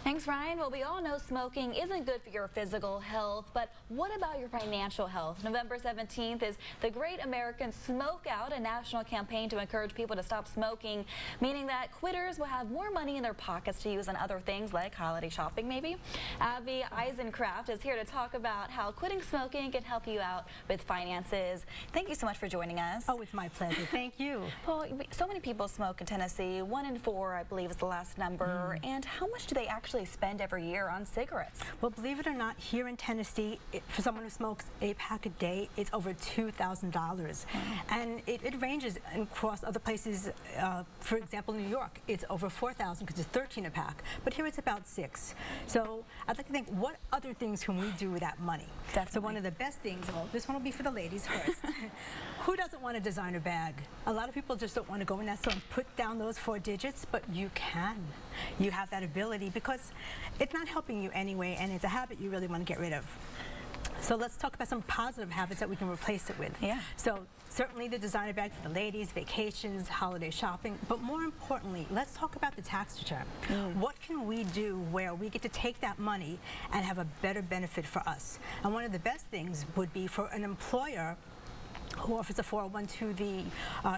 Thanks, Ryan. Well, we all know smoking isn't good for your physical health, but what about your financial health? November 17th is the Great American Smokeout, a national campaign to encourage people to stop smoking, meaning that quitters will have more money in their pockets to use on other things like holiday shopping, maybe. Abby Eisenkraft is here to talk about how quitting smoking can help you out with finances. Thank you so much for joining us. Oh, it's my pleasure. Thank you. Well, so many people smoke in Tennessee. 1 in 4, I believe, is the last number. And how much do they actually spend every year on cigarettes? Well, believe it or not, here in Tennessee, for someone who smokes a pack a day, it's over $2,000. And it ranges across other places. For example, New York, it's over $4,000 because it's 13 a pack. But here it's about 6. So I'd like to think, what other things can we do with that money? Definitely. So one of the best things, well, this one will be for the ladies first. Who doesn't want a designer bag? A lot of people just don't want to go in that store and put down those 4 digits, but you can. You have that ability because it's not helping you anyway, and it's a habit you really want to get rid of. So let's talk about some positive habits that we can replace it with. Yeah. So certainly the designer bag for the ladies, vacations, holiday shopping, but more importantly, let's talk about the tax return. What can we do where we get to take that money and have a better benefit for us? And one of the best things would be for an employer who offers a 401 to the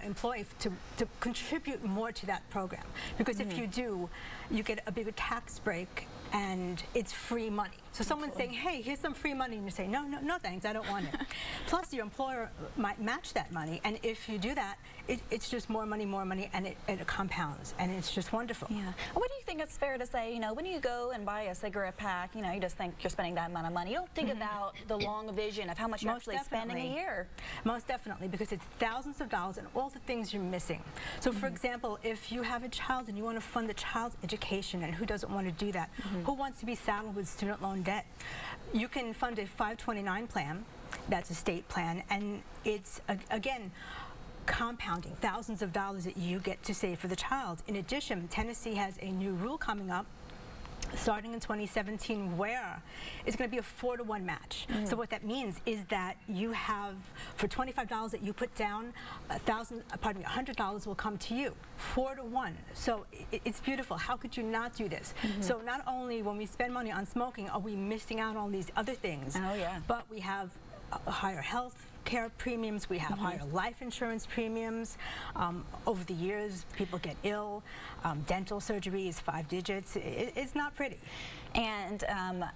employee to contribute more to that program. Because if you do, you get a bigger tax break and it's free money. So someone's saying, hey, here's some free money, and you say, no thanks, I don't want it. Plus your employer might match that money, and if you do that, it's just more money, and it compounds, and it's just wonderful. Yeah. What do you think it's fair to say, when you go and buy a cigarette pack, you just think you're spending that amount of money. You don't think about the long vision of how much you're actually spending a year. Most definitely, because it's thousands of dollars and all the things you're missing. So for example, if you have a child and you want to fund the child's education, and who doesn't want to do that? Who wants to be saddled with student loan debt? You can fund a 529 plan. That's a state plan, and it's again compounding thousands of dollars that you get to save for the child. In addition, Tennessee has a new rule coming up starting in 2017 where it's going to be a 4-to-1 match. So what that means is that you have, for $25 that you put down, $100 will come to you. 4-to-1. So it's beautiful. How could you not do this? So not only when we spend money on smoking are we missing out on these other things, but we have higher health care premiums, we have higher life insurance premiums. Over the years, people get ill. Dental surgery is 5 digits. It's not pretty. And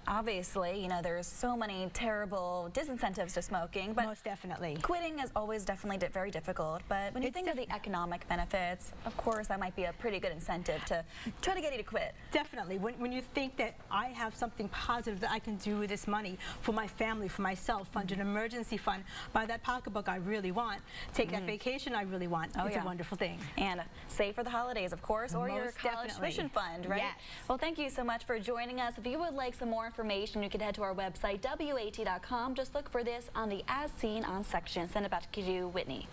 obviously, there's so many terrible disincentives to smoking. But most definitely. Quitting is always definitely very difficult. But when you think of the economic benefits, of course, that might be a pretty good incentive to try to get you to quit. Definitely. When you think that I have something positive that I can do with this money for my family, for myself, fund an emergency fund, buy that pocketbook I really want, take that vacation I really want, it's a wonderful thing. And save for the holidays, of course, or your college tuition fund, right? Yes. Well, thank you so much for joining us. If you would like some more information, you can head to our website, WATE.com. Just look for this on the As Seen On section. Send it back to you, Whitney.